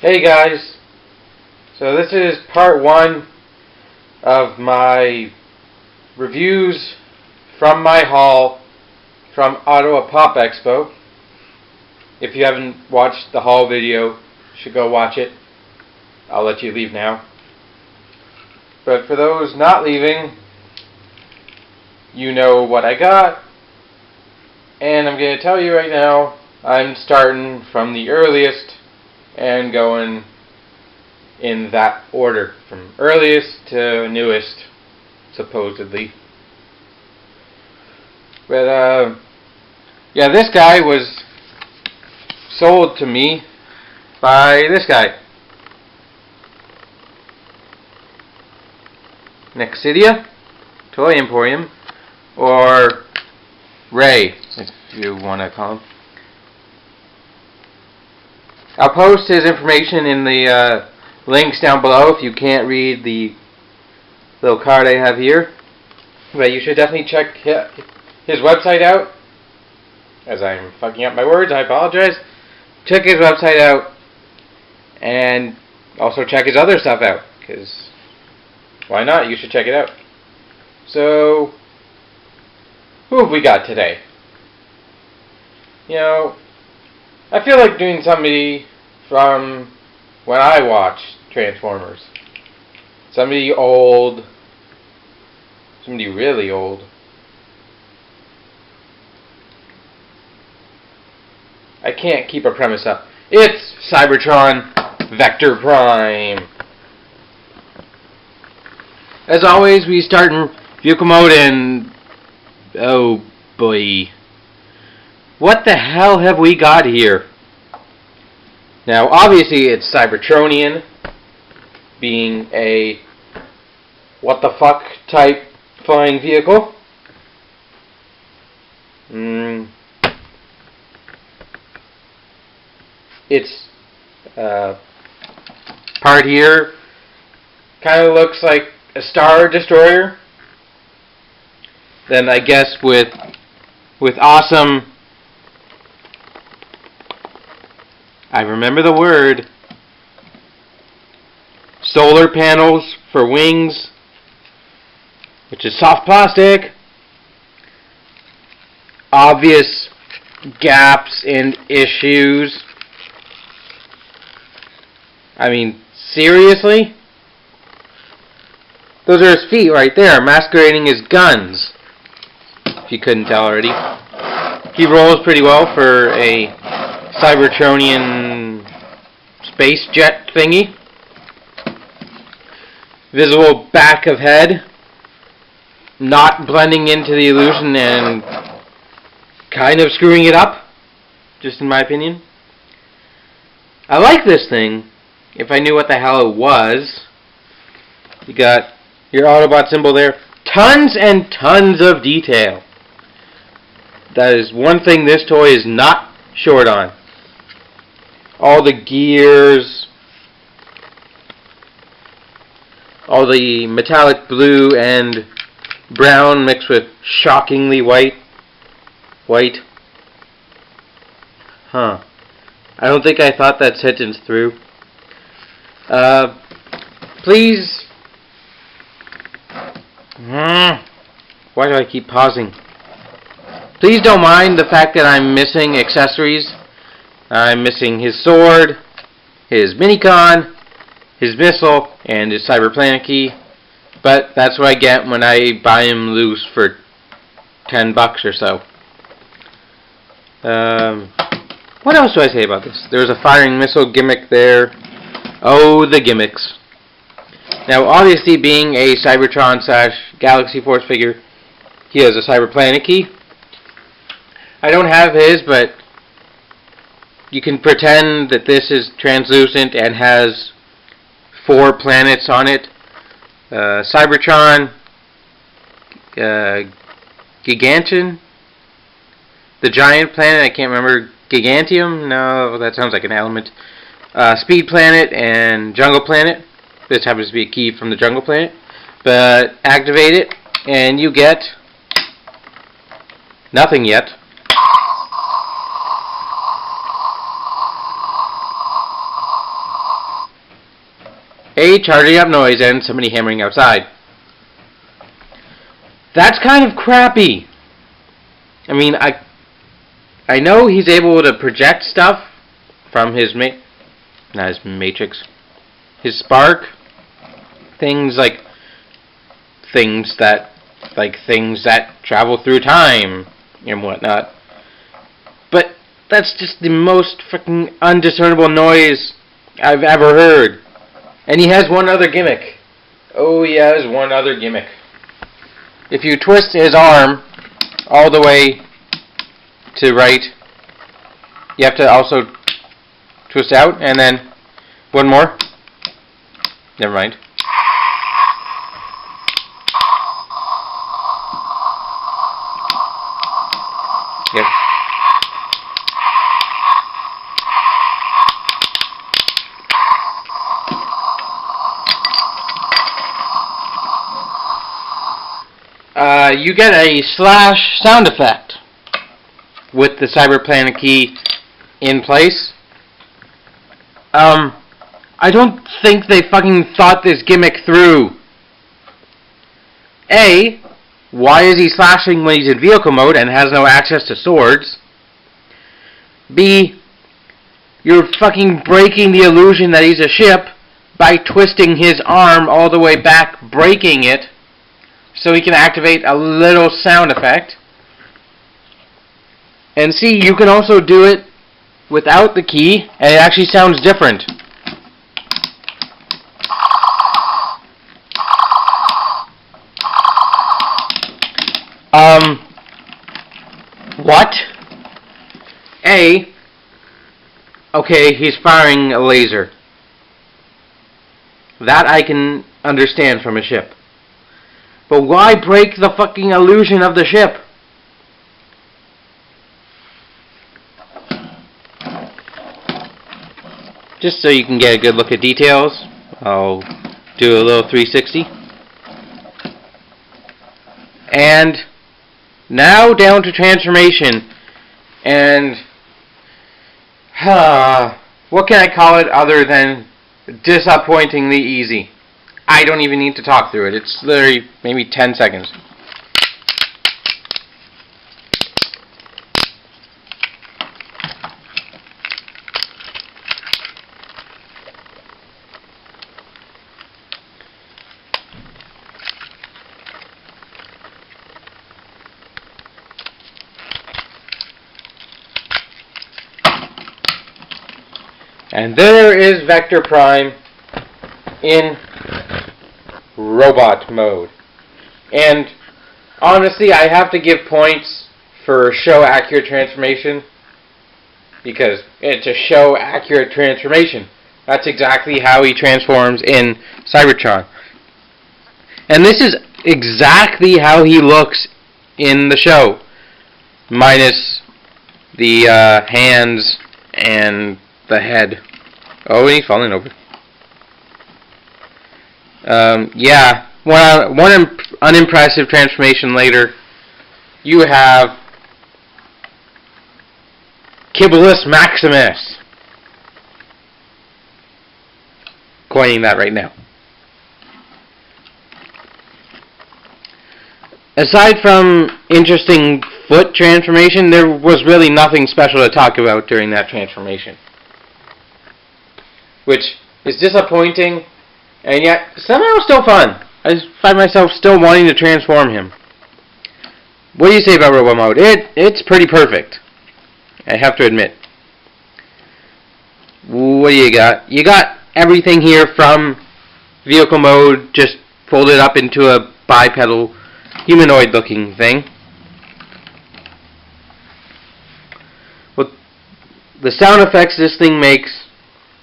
Hey guys, so this is part one of my reviews from my haul from Ottawa Pop Expo. If you haven't watched the haul video, you should go watch it. I'll let you leave now. But for those not leaving, you know what I got. And I'm going to tell you right now, I'm starting from the earliest and going in that order, from earliest to newest, supposedly. But yeah, this guy was sold to me by this guy, Nexidia Toy Emporium, or Ray, if you want to call him. I'll post his information in the links down below if you can't read the little card I have here. But you should definitely check his website out. As I'm fucking up my words, I apologize. Check his website out. And also check his other stuff out. Because why not? You should check it out. So, who have we got today? You know, I feel like doing somebody from when I watched Transformers. Somebody old. Somebody really old. I can't keep a premise up. It's Cybertron Vector Prime. As always, we start in vehicle mode and... oh boy. What the hell have we got here? Now, obviously, it's Cybertronian, being a what the fuck type flying vehicle. Its part here kind of looks like a Star Destroyer. Then I guess with awesome, I remember the word, solar panels for wings, which is soft plastic, obvious gaps and issues. I mean, seriously? Those are his feet right there, masquerading as guns, if you couldn't tell already. He rolls pretty well for a Cybertronian space jet thingy. Visible back of head, not blending into the illusion and kind of screwing it up, just in my opinion. I like this thing, if I knew what the hell it was. You got your Autobot symbol there. Tons and tons of detail. That is one thing this toy is not short on. All the gears, all the metallic blue and brown mixed with shockingly white. Huh. I don't think I thought that sentence through. Please. Why do I keep pausing? Please don't mind the fact that I'm missing accessories. I'm missing his sword, his minicon, his missile, and his Cyberplanet key. But that's what I get when I buy him loose for $10 or so. What else do I say about this? There's a firing missile gimmick there. Oh, the gimmicks. Now, obviously, being a Cybertron / Galaxy Force figure, he has a Cyberplanet key. I don't have his, but you can pretend that this is translucent and has 4 planets on it. Cybertron, Gigantium, the giant planet, I can't remember, Gigantium? No, that sounds like an element. Speed Planet and Jungle Planet. This happens to be a key from the Jungle Planet. But activate it, and you get nothing yet. a charging up noise and somebody hammering outside. That's kind of crappy. I mean, I know he's able to project stuff from his not his matrix, his spark, things that travel through time and whatnot. But that's just the most fucking undiscernible noise I've ever heard. And he has one other gimmick. Oh, he has one other gimmick. If you twist his arm all the way to right, you have to also twist out, and then one more. Never mind. Yep. You get a slash sound effect with the Cyberplanet key in place. I don't think they fucking thought this gimmick through. A, why is he slashing when he's in vehicle mode and has no access to swords? B, you're fucking breaking the illusion that he's a ship by twisting his arm all the way back, breaking it, so he can activate a little sound effect. And C, you can also do it without the key, and it actually sounds different. What? A, okay, he's firing a laser. That I can understand from a ship. But why break the fucking illusion of the ship? Just so you can get a good look at details, I'll do a little 360. And now down to transformation. And what can I call it other than disappointingly easy? I don't even need to talk through it. It's literally maybe 10 seconds. And there is Vector Prime in robot mode. And honestly, I have to give points for show accurate transformation, because it's a show accurate transformation. That's exactly how he transforms in Cybertron. And this is exactly how he looks in the show, minus the hands and the head. Oh, he's falling over. Yeah, one unimpressive transformation later, you have Kibulus Maximus. Coining that right now. Aside from interesting foot transformation, there was really nothing special to talk about during that transformation. Which is disappointing, and yet somehow still fun. I find myself still wanting to transform him. What do you say about Robo Mode? It's pretty perfect, I have to admit. What do you got? You got everything here from vehicle mode, just folded up into a bipedal, humanoid-looking thing. Well, the sound effects this thing makes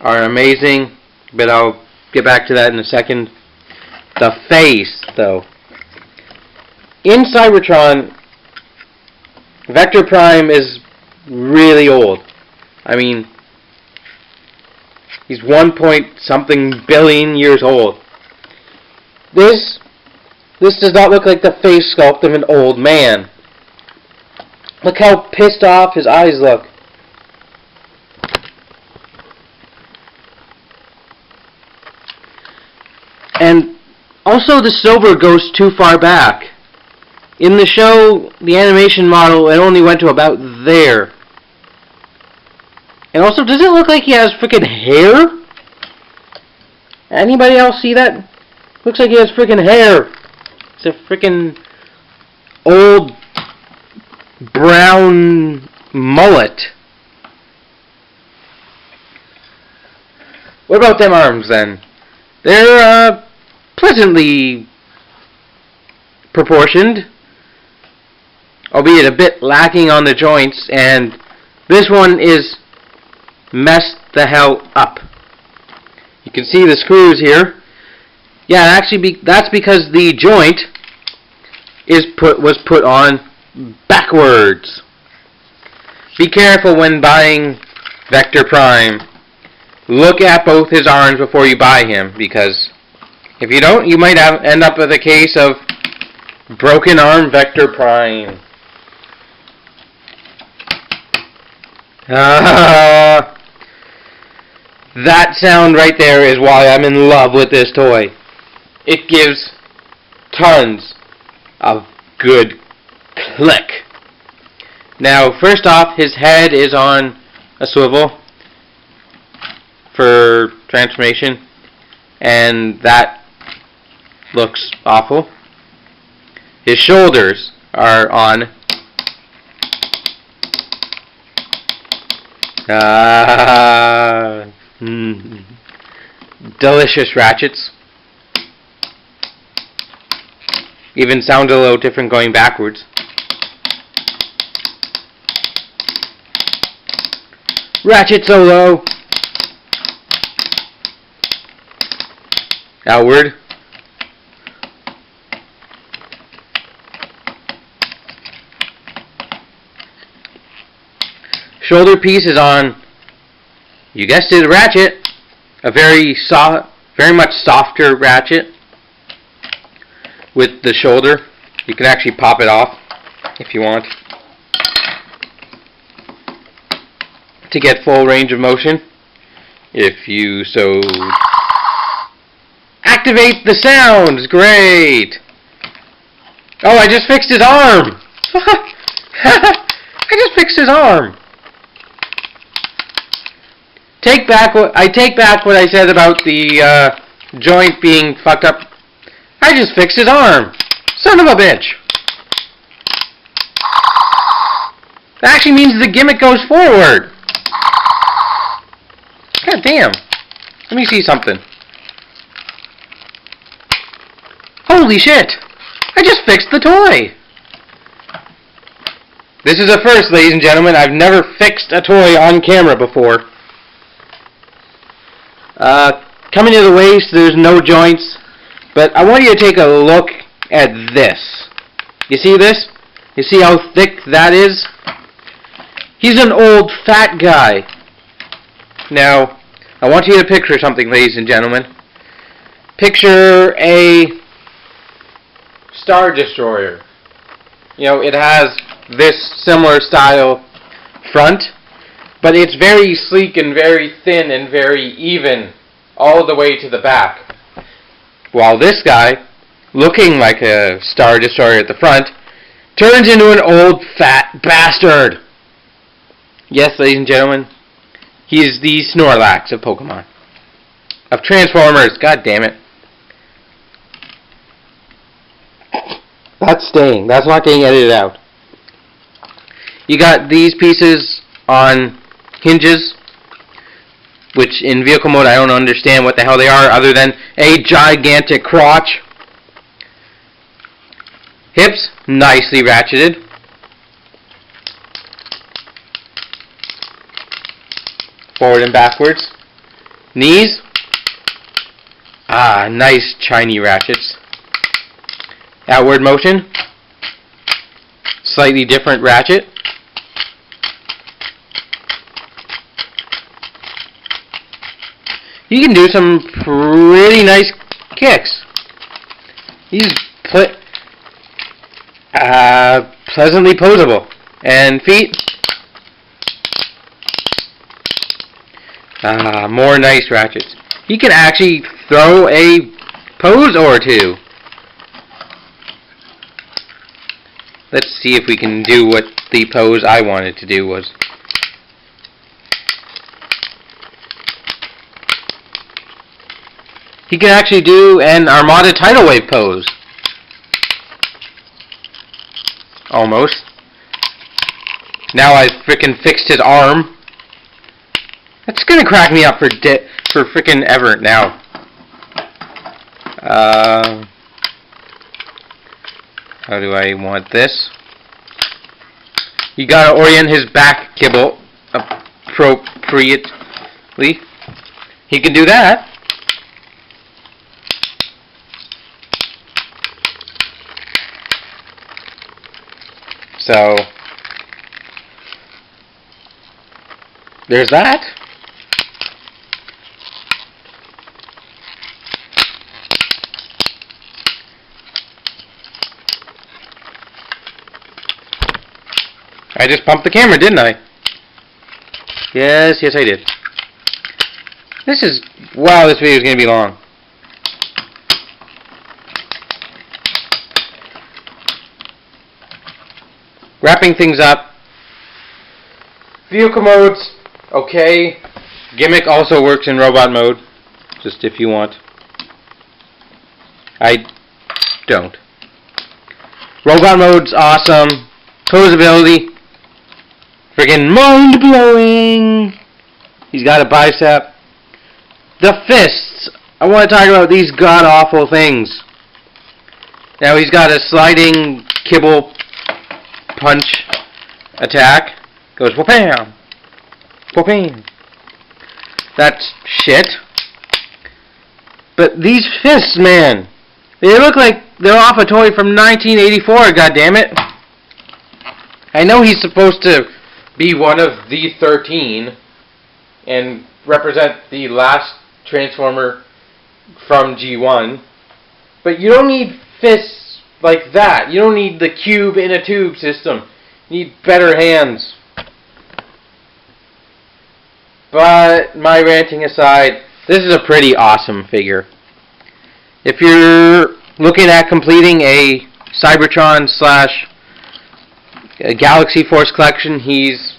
are amazing, but I'll get back to that in a second. The face, though. In Cybertron, Vector Prime is really old. I mean, he's 1-point-something billion years old. This does not look like the face sculpt of an old man. Look how pissed off his eyes look. Also, the silver goes too far back. In the show, the animation model, it only went to about there. And also, does it look like he has freaking hair? Anybody else see that? Looks like he has freaking hair. It's a freaking old brown mullet. What about them arms then? They're pleasantly proportioned, albeit a bit lacking on the joints, and this one is messed the hell up. You can see the screws here. Yeah, actually, that's because the joint was put on backwards. Be careful when buying Vector Prime. Look at both his arms before you buy him, because if you don't, you might end up with a case of broken arm Vector Prime. That sound right there is why I'm in love with this toy. It gives tons of good click. Now, first off, his head is on a swivel for transformation, and that looks awful. His shoulders are on delicious ratchets. Even sounds a little different going backwards. Ratchet solo. Outward. Shoulder piece is on, you guessed it, a ratchet. A very much softer ratchet with the shoulder. You can actually pop it off if you want to get full range of motion. If you so activate the sounds, great. Oh, I just fixed his arm. I just fixed his arm. I take back what I said about the joint being fucked up. I just fixed his arm. Son of a bitch. That actually means the gimmick goes forward. God damn. Let me see something. Holy shit. I just fixed the toy. This is a first, ladies and gentlemen. I've never fixed a toy on camera before. Coming to the waist, there's no joints, but I want you to take a look at this. You see this? You see how thick that is? He's an old fat guy. Now, I want you to picture something, ladies and gentlemen. Picture a Star Destroyer. You know, it has this similar style front, but it's very sleek and very thin and very even all the way to the back. While this guy, looking like a Star Destroyer at the front, turns into an old fat bastard. Yes, ladies and gentlemen, he is the Snorlax of Pokemon. Of Transformers, god damn it. That's staying. That's not getting edited out. You got these pieces on hinges, which in vehicle mode I don't understand what the hell they are other than a gigantic crotch. Hips, nicely ratcheted. Forward and backwards. Knees, nice shiny ratchets. Outward motion, slightly different ratchet. You can do some pretty nice kicks. He's pleasantly posable. And feet, more nice ratchets. He can actually throw a pose or two. Let's see if we can do what the pose I wanted to do was. He can actually do an Armada tidal wave pose. Almost. Now I've frickin' fixed his arm. That's gonna crack me up for frickin' ever now. How do I want this? You gotta orient his back kibble appropriately. He can do that. So, there's that. I just pumped the camera, didn't I? Yes, I did. Wow, this video is going to be long. Wrapping things up. Vehicle modes, okay. Gimmick also works in robot mode, just if you want. I don't. Robot mode's awesome. Posability, friggin' mind-blowing. He's got a bicep. The fists. I want to talk about these god-awful things. Now he's got a sliding kibble punch attack. Goes wha-bam, wha-bam. That's shit. But these fists, man, they look like they're off a toy from 1984. Goddammit. I know he's supposed to be one of the 13 and represent the last Transformer from G1, but you don't need fists like that. You don't need the cube in a tube system. You need better hands. But my ranting aside, this is a pretty awesome figure. If you're looking at completing a Cybertron / Galaxy Force collection, he's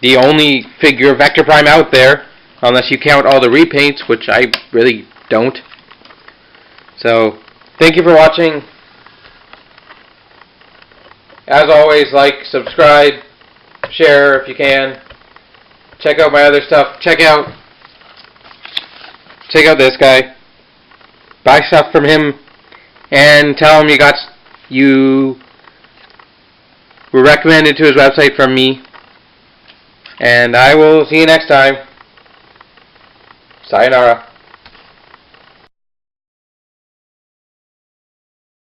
the only figure of Vector Prime out there, unless you count all the repaints, which I really don't. So, thank you for watching. As always, like, subscribe, share if you can. Check out my other stuff. Check out this guy. Buy stuff from him and tell him you were recommended to his website from me. And I will see you next time. Sayonara.